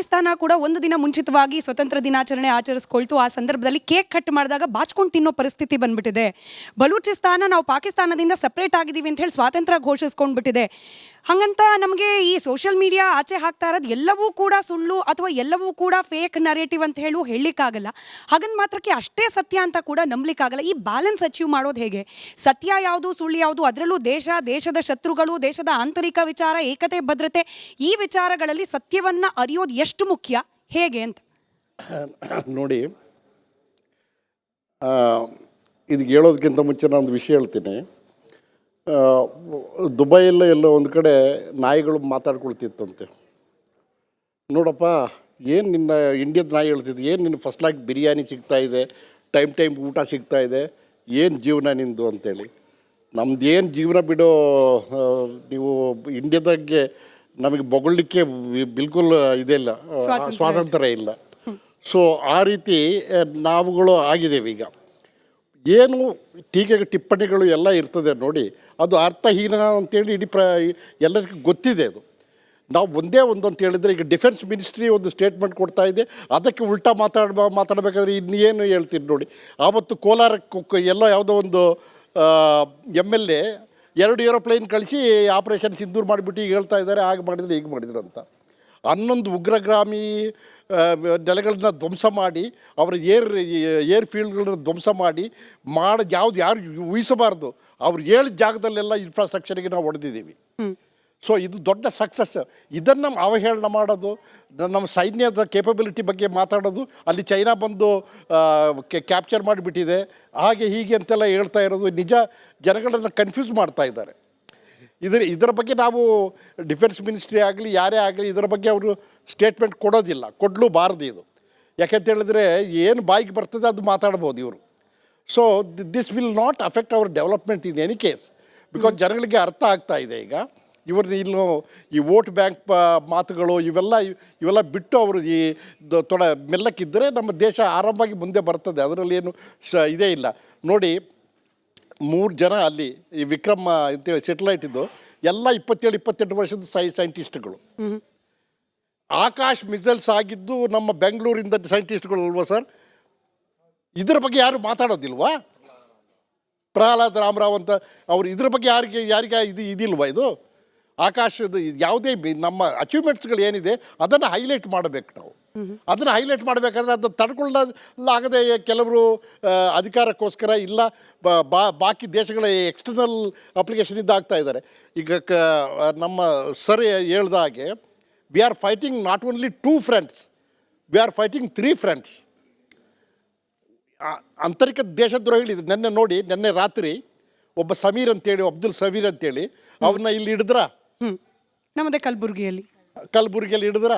ಪಾಕಿಸ್ತಾನ ಕೂಡ ಒಂದು ದಿನ ಮುಂಚಿತವಾಗಿ ಸ್ವತಂತ್ರ ದಿನಾಚರಣೆ ಆಚರಿಸ್ಕೊಳ್ತು. ಆ ಸಂದರ್ಭದಲ್ಲಿ ಕೇಕ್ ಕಟ್ ಮಾಡಿದಾಗ ಬಾಚ್ಕೊಂಡು ತಿನ್ನೋ ಪರಿಸ್ಥಿತಿ ಬಂದ್ಬಿಟ್ಟಿದೆ. ಬಲೂಚಿಸ್ತಾನ ನಾವು ಪಾಕಿಸ್ತಾನದಿಂದ ಸಪ್ರೇಟ್ ಆಗಿದ್ದೀವಿ ಅಂತ ಹೇಳಿ ಸ್ವಾತಂತ್ರ್ಯ ಘೋಷಿಸ್ಕೊಂಡ್ಬಿಟ್ಟಿದೆ. ಹಾಗಂತ ನಮಗೆ ಈ ಸೋಷಿಯಲ್ ಮೀಡಿಯಾ ಆಚೆ ಹಾಕ್ತಾ ಇರೋದು ಎಲ್ಲವೂ ಕೂಡ ಸುಳ್ಳು ಅಥವಾ ಎಲ್ಲವೂ ಕೂಡ ಫೇಕ್ ನರೇಟಿವ್ ಅಂತ ಹೇಳಲಿಕ್ಕಾಗಲ್ಲ. ಹಾಗಂತ ಮಾತ್ರಕ್ಕೆ ಅಷ್ಟೇ ಸತ್ಯ ಅಂತ ಕೂಡ ನಂಬಲಿಕ್ಕಾಗಲ್ಲ. ಈ ಬ್ಯಾಲೆನ್ಸ್ ಅಚೀವ್ ಮಾಡೋದು ಹೇಗೆ? ಸತ್ಯ ಯಾವುದು, ಸುಳ್ಳು ಯಾವುದು, ಅದರಲ್ಲೂ ದೇಶದ ಶತ್ರುಗಳು, ದೇಶದ ಆಂತರಿಕ ವಿಚಾರ, ಏಕತೆ, ಭದ್ರತೆ, ಈ ವಿಚಾರಗಳಲ್ಲಿ ಸತ್ಯವನ್ನು ಅರಿಯೋದು ಎಷ್ಟು ಮುಖ್ಯ, ಹೇಗೆ ಅಂತ ನೋಡಿ. ಇದು ಹೇಳೋದಕ್ಕಿಂತ ಮುಂಚೆ ನಾನು ಒಂದು ವಿಷಯ ಹೇಳ್ತೀನಿ. ದುಬೈಯಲ್ಲೋ ಎಲ್ಲೋ ಒಂದು ಕಡೆ ನಾಯಿಗಳು ಮಾತಾಡ್ಕೊಳ್ತಿತ್ತಂತೆ. ನೋಡಪ್ಪ, ಏನು ನಿನ್ನ ಇಂಡಿಯದ ನಾಯಿ ಹೇಳ್ತಿದ್ದು, ಏನು ನಿನ್ನ ಫಸ್ಟ್ಲಾಗಿ ಬಿರಿಯಾನಿ ಸಿಗ್ತಾಯಿದೆ, ಟೈಮ್ ಊಟ ಸಿಗ್ತಾಯಿದೆ, ಏನು ಜೀವನ ನಿಂದು ಅಂತೇಳಿ. ನಮ್ದು ಏನು ಜೀವನ ಬಿಡೋ, ನೀವು ಇಂಡಿಯಾದಾಗೆ ನಮಗೆ ಬೊಗಳ್ಲಿಕ್ಕೆ ಬಿಲ್ಕುಲ್ ಇದೆಲ್ಲ, ಸ್ವಾತಂತ್ರ್ಯ ಇಲ್ಲ. ಸೊ ಆ ರೀತಿ ನಾವುಗಳು ಆಗಿದ್ದೇವೆ. ಈಗ ಏನು ಟೀಕೆಗೆ ಟಿಪ್ಪಣಿಗಳು ಎಲ್ಲ ಇರ್ತದೆ ನೋಡಿ, ಅದು ಅರ್ಥಹೀನ ಅಂತೇಳಿ ಇಡೀ ಎಲ್ಲರಿಗೂ ಗೊತ್ತಿದೆ. ಅದು ನಾವು ಒಂದೇ ಒಂದು ಅಂತ ಹೇಳಿದರೆ, ಈಗ ಡಿಫೆನ್ಸ್ ಮಿನಿಸ್ಟ್ರಿ ಒಂದು ಸ್ಟೇಟ್ಮೆಂಟ್ ಕೊಡ್ತಾ ಇದೆ, ಅದಕ್ಕೆ ಉಲ್ಟಾ ಮಾತಾಡಬೇಕಾದ್ರೆ ಇನ್ನೇನು ಹೇಳ್ತೀನಿ ನೋಡಿ. ಆವತ್ತು ಕೋಲಾರಕ್ಕೆ ಯಾವುದೋ ಒಂದು MLA 2 ಏರೋಪ್ಲೇನ್ ಕಳಿಸಿ ಆಪರೇಷನ್ ಸಿಂಧೂರ್ ಮಾಡಿಬಿಟ್ಟು ಈಗ ಹೇಳ್ತಾ ಇದ್ದಾರೆ, ಹಾಗೆ ಮಾಡಿದ್ರು ಹೀಗೆ ಮಾಡಿದ್ರು ಅಂತ. 11 ಉಗ್ರಗಾಮಿ ನೆಲೆಗಳನ್ನ ಧ್ವಂಸ ಮಾಡಿ, ಅವರ ಏರ್ ಫೀಲ್ಡ್ಗಳನ್ನ ಧ್ವಂಸ ಮಾಡಿ ಯಾರು ಊಹಿಸಬಾರ್ದು. ಅವ್ರು ಹೇಳಿದ ಜಾಗದಲ್ಲೆಲ್ಲ ಇನ್ಫ್ರಾಸ್ಟ್ರಕ್ಚರಿಗೆ ನಾವು ಹೊಡೆದಿದ್ದೀವಿ. ಸೊ ಇದು ದೊಡ್ಡ ಸಕ್ಸಸ್. ಇದನ್ನು ಅವಹೇಳನ ಮಾಡೋದು, ನಮ್ಮ ಸೈನ್ಯದ ಕೇಪಬಿಲಿಟಿ ಬಗ್ಗೆ ಮಾತಾಡೋದು, ಅಲ್ಲಿ ಚೈನಾ ಬಂದು ಕ್ಯಾಪ್ಚರ್ ಮಾಡಿಬಿಟ್ಟಿದೆ, ಹಾಗೆ ಹೀಗೆ ಅಂತೆಲ್ಲ ಹೇಳ್ತಾ ಇರೋದು ನಿಜ ಜನಗಳನ್ನು ಕನ್ಫ್ಯೂಸ್ ಮಾಡ್ತಾ ಇದ್ದಾರೆ. ಇದರ ಬಗ್ಗೆ ನಾವು ಡಿಫೆನ್ಸ್ ಮಿನಿಸ್ಟ್ರಿ ಆಗಲಿ ಯಾರೇ ಆಗಲಿ ಇದರ ಬಗ್ಗೆ ಅವರು ಸ್ಟೇಟ್ಮೆಂಟ್ ಕೊಡೋದಿಲ್ಲ, ಕೊಡಲೂಬಾರ್ದು ಇದು. ಯಾಕೆಂತ ಹೇಳಿದ್ರೆ ಏನು ಬಾಯಿಗೆ ಬರ್ತದೆ ಅದು ಮಾತಾಡ್ಬೋದು ಇವರು. So this will not affect our development in any case, because ಜನಗಳಿಗೆ ಅರ್ಥ ಆಗ್ತಾ ಇದೆ. ಈಗ ಇವ್ರನ್ನ ಇಲ್ಲೂ ಈ ವೋಟ್ ಬ್ಯಾಂಕ್ ಮಾತುಗಳು ಇವೆಲ್ಲ ಬಿಟ್ಟು ಅವರು ಈ ಮೆಲ್ಲಕ್ಕಿದ್ದರೆ ನಮ್ಮ ದೇಶ ಆರಾಮಾಗಿ ಮುಂದೆ ಬರ್ತದೆ. ಅದರಲ್ಲಿ ಏನು ಇದೇ ಇಲ್ಲ ನೋಡಿ. 3 ಜನ ಅಲ್ಲಿ ಈ ವಿಕ್ರಮ್ ಅಂತೇಳಿ ಸೆಟಲೈಟ್ ಇದ್ದು ಎಲ್ಲ 27-28 ವರ್ಷದ ಸೈಂಟಿಸ್ಟ್ಗಳು. ಆಕಾಶ್ ಮಿಸೈಲ್ಸ್ ಆಗಿದ್ದು ನಮ್ಮ ಬೆಂಗಳೂರಿಂದ ಸೈಂಟಿಸ್ಟ್ಗಳು ಅಲ್ವಾ ಸರ್? ಇದರ ಬಗ್ಗೆ ಯಾರು ಮಾತಾಡೋದಿಲ್ವಾ? ಪ್ರಹ್ಲಾದ್ ರಾಮರಾವ್ ಅಂತ ಅವರು ಇದ್ರ ಬಗ್ಗೆ ಯಾರಿಗೆ ಇದಿಲ್ವಾ? ಇದು ಆಕಾಶದ ಯಾವುದೇ ನಮ್ಮ ಅಚೀವ್ಮೆಂಟ್ಸ್ಗಳು ಏನಿದೆ ಅದನ್ನು ಹೈಲೈಟ್ ಮಾಡಬೇಕು ನಾವು. ಅದನ್ನು ಹೈಲೈಟ್ ಮಾಡಬೇಕಾದ್ರೆ ಅದನ್ನು ತಡ್ಕೊಳ್ಳಲಾಗದೆ ಕೆಲವರು ಅಧಿಕಾರಕ್ಕೋಸ್ಕರ ಇಲ್ಲ ಬಾಕಿ ದೇಶಗಳ ಎಕ್ಸ್ಟರ್ನಲ್ ಅಪ್ಲಿಕೇಶನಿಂದ ಆಗ್ತಾ ಇದ್ದಾರೆ. ಈಗ ನಮ್ಮ ಸರ್ ಹೇಳ್ದ ಹಾಗೆ we are fighting not only 2 fronts, we are fighting 3 fronts. ಆಂತರಿಕ ದೇಶದ್ರೋಹಿಗಳಿದೆ. ನೆನ್ನೆ ರಾತ್ರಿ ಒಬ್ಬ ಸಮೀರ್ ಅಂತೇಳಿ, ಅಬ್ದುಲ್ ಸಮೀರ್ ಅಂತೇಳಿ, ಅವನ್ನ ಇಲ್ಲಿ ಹಿಡಿದ್ರ, ನಮ್ಮದೇ ಕಲಬುರಗಿಯಲ್ಲಿ ಹಿಡಿದ್ರ.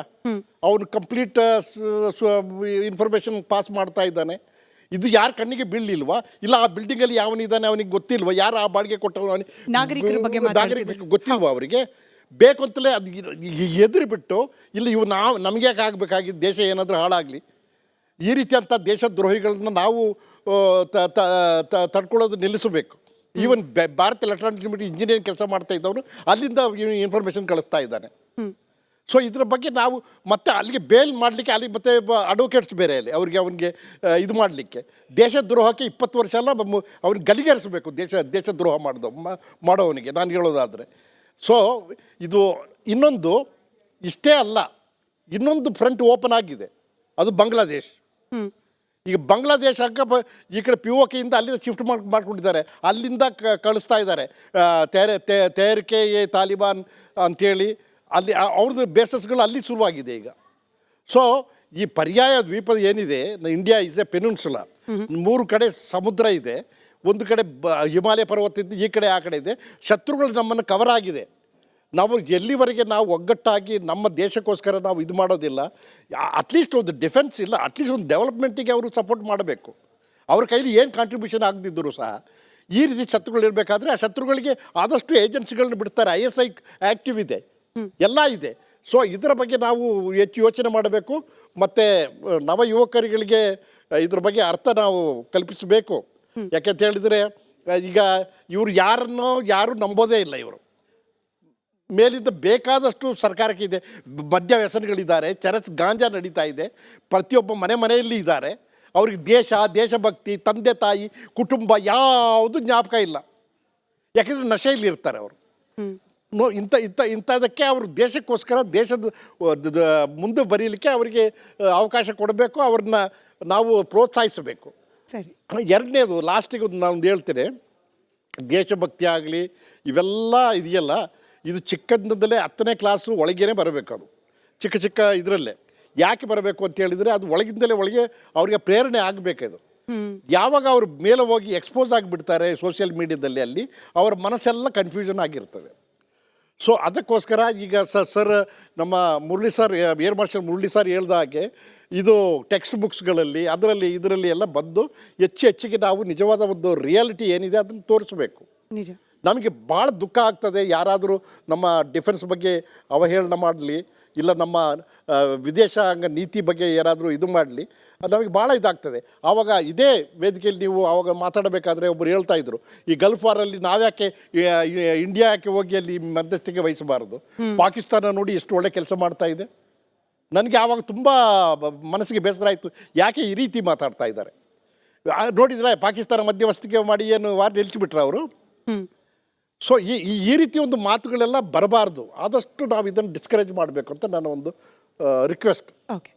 ಅವನು ಕಂಪ್ಲೀಟ್ ಇನ್ಫಾರ್ಮೇಷನ್ ಪಾಸ್ ಮಾಡ್ತಾ ಇದ್ದಾನೆ. ಇದು ಯಾರ ಕಣ್ಣಿಗೆ ಬೀಳಲಿಲ್ವಾ? ಇಲ್ಲ ಆ ಬಿಲ್ಡಿಂಗಲ್ಲಿ ಯಾವನಿದ್ದಾನೆ ಅವನಿಗೆ ಗೊತ್ತಿಲ್ವಾ? ಯಾರು ಆ ಬಾಡಿಗೆ ಕೊಟ್ಟವನು ನಾಗರಿಕರ ಗೊತ್ತಿಲ್ವಾ ಅವರಿಗೆ? ಬೇಕು ಅಂತಲೇ ಅದು ಎದುರು ಬಿಟ್ಟು ಇಲ್ಲಿ ನಮಗೆ ಯಾಕೆ ಆಗಬೇಕಾಗಿದ್ದು, ದೇಶ ಏನಾದರೂ ಹಾಳಾಗಲಿ, ಈ ರೀತಿಯಂಥ ದೇಶದ್ರೋಹಿಗಳನ್ನ ನಾವು ತಡ್ಕೊಳ್ಳೋದು ನಿಲ್ಲಿಸಬೇಕು. Even Bharat electronic limited engineering ಕೆಲಸ ಮಾಡ್ತಾ ಇದ್ದವನು ಅಲ್ಲಿಂದ ಇನ್ಫಾರ್ಮೇಷನ್ ಕಳಿಸ್ತಾ ಇದ್ದಾನೆ. ಸೊ ಇದರ ಬಗ್ಗೆ ನಾವು ಮತ್ತೆ ಅಲ್ಲಿಗೆ ಬೇಲ್ ಮಾಡಲಿಕ್ಕೆ, ಅಲ್ಲಿ ಮತ್ತೆ ಅಡ್ವೊಕೇಟ್ಸ್ ಬೇರೆ ಅಲ್ಲಿ ಅವನಿಗೆ ಇದು ಮಾಡಲಿಕ್ಕೆ, ದೇಶದ್ರೋಹಕ್ಕೆ 20 ವರ್ಷ ಅಲ್ಲ ಅವ್ನಿಗೆ ಗಲಿಗೇರಿಸಬೇಕು ದೇಶದ್ರೋಹ ಮಾಡೋವನಿಗೆ ನಾನು ಹೇಳೋದಾದರೆ. ಸೊ ಇದು ಇನ್ನೊಂದು ಇಷ್ಟೇ ಅಲ್ಲ, ಇನ್ನೊಂದು ಫ್ರಂಟ್ ಓಪನ್ ಆಗಿದೆ, ಅದು ಬಾಂಗ್ಲಾದೇಶ್. ಈಗ ಬಾಂಗ್ಲಾದೇಶ ಈ ಕಡೆ POKಯಿಂದ ಅಲ್ಲಿಂದ ಶಿಫ್ಟ್ ಮಾಡ್ಕೊಂಡಿದ್ದಾರೆ, ಅಲ್ಲಿಂದ ಕಳಿಸ್ತಾ ಇದ್ದಾರೆ. ತೆಹರಿಕೆ ತಾಲಿಬಾನ್ ಅಂಥೇಳಿ ಅಲ್ಲಿ ಅವ್ರದ್ದು ಬೇಸಸ್ಗಳು ಅಲ್ಲಿ ಶುರುವಾಗಿದೆ ಈಗ. ಸೊ ಈ ಪರ್ಯಾಯ ದ್ವೀಪ ಏನಿದೆ, ಇಂಡಿಯಾ ಇಸ್ ಎ ಪೆನಿನ್ಸುಲಾ. 3 ಕಡೆ ಸಮುದ್ರ ಇದೆ, ಒಂದು ಕಡೆ ಹಿಮಾಲಯ ಪರ್ವತ ಇದ್ದು, ಈ ಕಡೆ ಆ ಕಡೆ ಇದೆ. ಶತ್ರುಗಳು ನಮ್ಮನ್ನು ಕವರ್ ಆಗಿದೆ. ನಾವು ಎಲ್ಲಿವರೆಗೆ ನಾವು ಒಗ್ಗಟ್ಟಾಗಿ ನಮ್ಮ ದೇಶಕ್ಕೋಸ್ಕರ ನಾವು ಇದು ಮಾಡೋದಿಲ್ಲ, ಅಟ್ಲೀಸ್ಟ್ ಒಂದು ಡಿಫೆನ್ಸ್ ಇಲ್ಲ, ಅಟ್ಲೀಸ್ಟ್ ಒಂದು ಡೆವಲಪ್ಮೆಂಟಿಗೆ ಅವರು ಸಪೋರ್ಟ್ ಮಾಡಬೇಕು. ಅವ್ರ ಕೈಲಿ ಏನು ಕಾಂಟ್ರಿಬ್ಯೂಷನ್ ಆಗದಿದ್ದರೂ ಸಹ ಈ ರೀತಿ ಶತ್ರುಗಳಿರಬೇಕಾದ್ರೆ ಆ ಶತ್ರುಗಳಿಗೆ ಆದಷ್ಟು ಏಜೆನ್ಸಿಗಳನ್ನ ಬಿಡ್ತಾರೆ. ISI ಆ್ಯಕ್ಟಿವ್ ಇದೆ, ಎಲ್ಲ ಇದೆ. ಸೊ ಇದರ ಬಗ್ಗೆ ನಾವು ಹೆಚ್ಚು ಯೋಚನೆ ಮಾಡಬೇಕು. ಮತ್ತು ನವ ಯುವಕರುಗಳಿಗೆ ಇದ್ರ ಬಗ್ಗೆ ಅರ್ಥ ನಾವು ಕಲ್ಪಿಸಬೇಕು. ಯಾಕೆಂತ ಹೇಳಿದರೆ ಈಗ ಇವರು ಯಾರು ನಂಬೋದೇ ಇಲ್ಲ. ಇವರು ಮೇಲಿಂದ ಬೇಕಾದಷ್ಟು ಸರ್ಕಾರಕ್ಕೆ ಇದೆ. ಮದ್ಯ ವ್ಯಸನಗಳಿದ್ದಾರೆ, ಚರಸ್ ಗಾಂಜಾ ನಡೀತಾ ಇದೆ, ಪ್ರತಿಯೊಬ್ಬ ಮನೆಯಲ್ಲಿ ಇದ್ದಾರೆ. ಅವ್ರಿಗೆ ದೇಶಭಕ್ತಿ, ತಂದೆ ತಾಯಿ, ಕುಟುಂಬ ಯಾವುದು ಜ್ಞಾಪಕ ಇಲ್ಲ. ಯಾಕೆಂದರೆ ನಶೆಯಲ್ಲಿ ಇರ್ತಾರೆ ಅವರು. ಇಂಥದಕ್ಕೆ ಅವರು ದೇಶಕ್ಕೋಸ್ಕರ ದೇಶದ ಮುಂದೆ ಬರೀಲಿಕ್ಕೆ ಅವರಿಗೆ ಅವಕಾಶ ಕೊಡಬೇಕು, ಅವ್ರನ್ನ ನಾವು ಪ್ರೋತ್ಸಾಹಿಸಬೇಕು. ಸರಿ. ಎರಡನೇದು ಲಾಸ್ಟಿಗೆ ನಾನು ಹೇಳ್ತೇನೆ, ದೇಶಭಕ್ತಿ ಆಗಲಿ ಇವೆಲ್ಲ ಇದೆಯಲ್ಲ, ಇದು ಚಿಕ್ಕಂದಲ್ಲೇ 10ನೇ ಕ್ಲಾಸು ಒಳಗೇನೆ ಬರಬೇಕು. ಅದು ಚಿಕ್ಕ ಇದರಲ್ಲೇ ಯಾಕೆ ಬರಬೇಕು ಅಂತ ಹೇಳಿದರೆ, ಅದು ಒಳಗಿಂದಲೇ ಒಳಗೆ ಅವರಿಗೆ ಪ್ರೇರಣೆ ಆಗಬೇಕದು. ಯಾವಾಗ ಅವರು ಮೇಲೆ ಹೋಗಿ ಎಕ್ಸ್ಪೋಸ್ ಆಗಿಬಿಡ್ತಾರೆ ಸೋಷಿಯಲ್ ಮೀಡಿಯಾದಲ್ಲಿ, ಅಲ್ಲಿ ಅವರ ಮನಸ್ಸೆಲ್ಲ ಕನ್ಫ್ಯೂಷನ್ ಆಗಿರ್ತದೆ. ಸೊ ಅದಕ್ಕೋಸ್ಕರ ಈಗ ಸರ್ ನಮ್ಮ Murali sir, air marshal Murali sir ಹೇಳ್ದ ಹಾಗೆ, ಇದು ಟೆಕ್ಸ್ಟ್ ಬುಕ್ಸ್ಗಳಲ್ಲಿ ಇದರಲ್ಲಿ ಎಲ್ಲ ಬಂದು ಹೆಚ್ಚಿಗೆ ನಾವು ನಿಜವಾದ ಒಂದು ರಿಯಾಲಿಟಿ ಏನಿದೆ ಅದನ್ನು ತೋರಿಸಬೇಕು. ನಿಜ. ನಮಗೆ ಭಾಳ ದುಃಖ ಆಗ್ತದೆ ಯಾರಾದರೂ ನಮ್ಮ ಡಿಫೆನ್ಸ್ ಬಗ್ಗೆ ಅವಹೇಳನ ಮಾಡಲಿ, ಇಲ್ಲ ನಮ್ಮ ವಿದೇಶಾಂಗ ನೀತಿ ಬಗ್ಗೆ ಯಾರಾದರೂ ಇದು ಮಾಡಲಿ, ನಮಗೆ ಭಾಳ ಇದಾಗ್ತದೆ. ಆವಾಗ ಇದೇ ವೇದಿಕೆಯಲ್ಲಿ ನೀವು ಆವಾಗ ಮಾತಾಡಬೇಕಾದ್ರೆ ಒಬ್ಬರು ಹೇಳ್ತಾ ಇದ್ರು, ಈ ಗಲ್ಫ್ ವಾರಲ್ಲಿ ನಾವ್ಯಾಕೆ ಇಂಡಿಯಾ ಯಾಕೆ ಹೋಗಿ ಅಲ್ಲಿ ಮಧ್ಯಸ್ಥಿಕೆ ವಹಿಸಬಾರದು, ಪಾಕಿಸ್ತಾನ ನೋಡಿ ಎಷ್ಟು ಒಳ್ಳೆ ಕೆಲಸ ಮಾಡ್ತಾ ಇದೆ. ನನಗೆ ಆವಾಗ ತುಂಬ ಮನಸ್ಸಿಗೆ ಬೇಸರ ಆಯಿತು, ಯಾಕೆ ಈ ರೀತಿ ಮಾತಾಡ್ತಾ ಇದ್ದಾರೆ. ನೋಡಿದರೆ ಪಾಕಿಸ್ತಾನ ಮಧ್ಯವಸ್ಥಿಕೆ ಮಾಡಿ ಏನು ವಾರ ನಿಲ್ಲಿಸಿಬಿಟ್ರೆ ಅವರು. ಸೊ ಈ ರೀತಿ ಒಂದು ಮಾತುಗಳೆಲ್ಲ ಬರಬಾರ್ದು. ಆದಷ್ಟು ನಾವು ಇದನ್ನು ಡಿಸ್ಕರೇಜ್ ಮಾಡಬೇಕು ಅಂತ ನನ್ನ ಒಂದು ರಿಕ್ವೆಸ್ಟ್. ಓಕೆ.